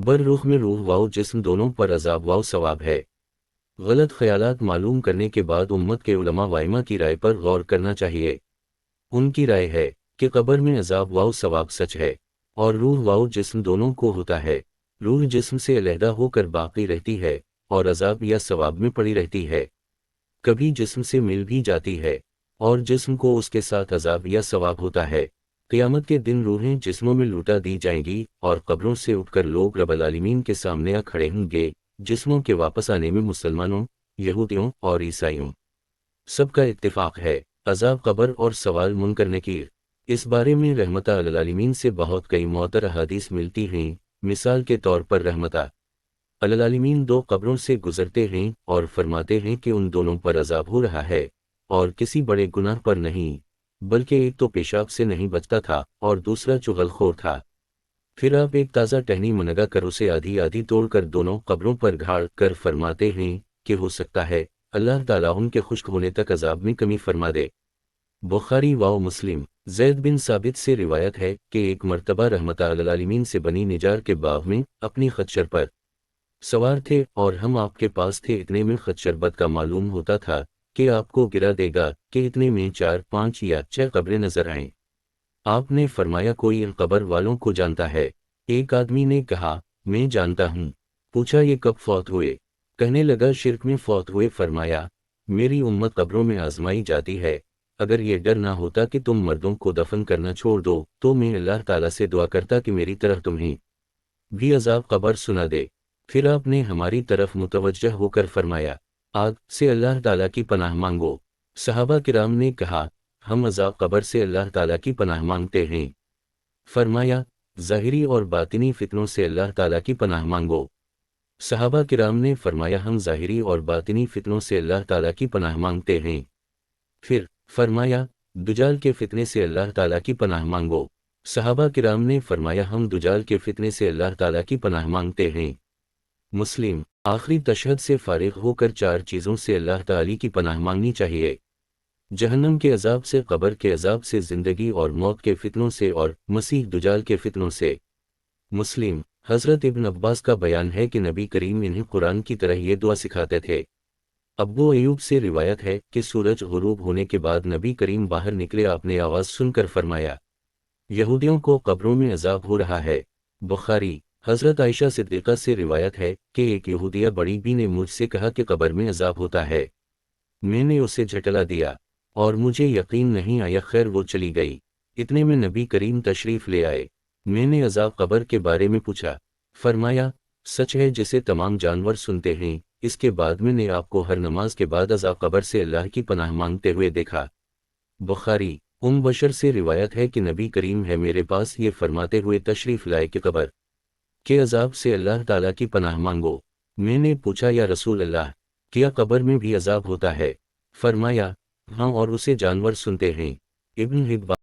बर रुख में रूह वाओ जिस्म दोनों पर अजाब वाओ सवाब है। गलत ख्यालात मालूम करने के बाद उम्मत के उलमा वाइमा की राय पर गौर करना चाहिए। उनकी राय है कि कब्र में अजाब वाओ सवाब सच है और रूह वाओ जिस्म दोनों को होता है। रूह जिस्म से अलहदा होकर बाकी रहती है और अजाब या सवाब में पड़ी रहती है। कभी जिस्म से मिल भी जाती है और जिस्म को उसके साथ अजाब या सवाब होता है। क़यामत के दिन रूहें जिस्मों में लुटा दी जाएंगी और कब्रों से उठकर लोग रब्बुल आलमीन के सामने आ खड़े होंगे। जिस्मों के वापस आने में मुसलमानों, यहूदियों और ईसाइयों सबका इत्तिफाक है। अजाब कब्र और सवाल मुनकर नकीर, इस बारे में रहमता अल आलमीन से बहुत कई मुअत्तर अहादीस मिलती हैं। मिसाल के तौर पर रहमता अल आलमीन दो कब्रों से गुजरते हैं और फरमाते हैं कि उन दोनों पर अजाब हो रहा है और किसी बड़े गुनाह पर नहीं, बल्कि एक तो पेशाब से नहीं बचता था और दूसरा चुगलखोर था। फिर आप एक ताज़ा टहनी मनगा कर उसे आधी आधी तोड़कर दोनों कब्रों पर गाड़ कर फरमाते हैं कि हो सकता है अल्लाह ताला उनके खुश्क होने तक अजाब में कमी फरमा दे। बुखारी व मुस्लिम। ज़ैद बिन साबित से रिवायत है कि एक मर्तबा रहमत अल आलमीन से बनी निजार के बाग में अपनी खच्चर पर सवार थे और हम आपके पास थे। इतने में खच्चर बद का मालूम होता था कि आपको गिरा देगा कि इतने में 4, 5 या 6 कब्रें नजर आएं। आपने फरमाया कोई इन कब्र वालों को जानता है? एक आदमी ने कहा मैं जानता हूँ। पूछा ये कब फौत हुए? कहने लगा शिर्क में फौत हुए। फरमाया मेरी उम्मत कब्रों में आजमाई जाती है। अगर ये डर ना होता कि तुम मर्दों को दफन करना छोड़ दो तो मैं अल्लाह ताला से दुआ करता कि मेरी तरह तुम्हें भी अजाब कब्र सुना दे। फिर आपने हमारी तरफ मुतवज्जह होकर फरमाया आग से अल्लाह ताला की पनाह मांगो। सहाबा किराम ने कहा हम अजाब कब्र से अल्लाह ताला की पनाह मांगते हैं। फरमाया ज़ाहिरी और बातिनी फितनों से अल्लाह ताला की पनाह मांगो। सहाबा किराम ने फरमाया हम ज़ाहिरी और बातिनी फितनों से अल्लाह ताला की पनाह मांगते हैं। फिर फरमाया दुजाल के फितने से अल्लाह ताला की पनाह मांगो। सहाबा किराम ने फरमाया हम दुजाल के फितने से अल्लाह ताला की पनाह मांगते हैं। मुस्लिम। आखिरी तशहद से फारिग होकर 4 चीज़ों से अल्लाह ताला की पनाह मांगनी चाहिए। जहन्नम के अजाब से, कब्र के अजाब से, ज़िंदगी और मौत के फितनों से और मसीह दुजाल के फितनों से। मुस्लिम। हज़रत इब्न अब्बास का बयान है कि नबी करीम इन्हें कुरान की तरह ये दुआ सिखाते थे। अब्बू अयूब से रिवायत है कि सूरज गुरूब होने के बाद नबी करीम बाहर निकले। आपने आवाज़ सुनकर फरमाया यहूदियों को कब्रों में अजाब हो रहा है। बुखारी। हज़रत आयशा सिद्दीक़ा से रिवायत है कि एक यहूदिया बड़ी बी ने मुझसे कहा कि कब्र में अजाब होता है। मैंने उसे झटला दिया और मुझे यकीन नहीं आया। खैर वो चली गई। इतने में नबी करीम तशरीफ़ ले आए। मैंने अजाब कब्र के बारे में पूछा। फरमाया सच है जिसे तमाम जानवर सुनते हैं। इसके बाद मैंने आपको हर नमाज के बाद अजाब कब्र से अल्लाह की पनाह मांगते हुए देखा। बुखारी। बशर से रिवायत है कि नबी करीम है मेरे पास ये फरमाते हुए तशरीफ़ लाए कि कब्र के अजाब से अल्लाह ताला की पनाह मांगो। मैंने पूछा या रसूल अल्लाह, क्या कब्र में भी अजाब होता है? फरमाया हाँ और उसे जानवर सुनते हैं। इब्न हिब्बान।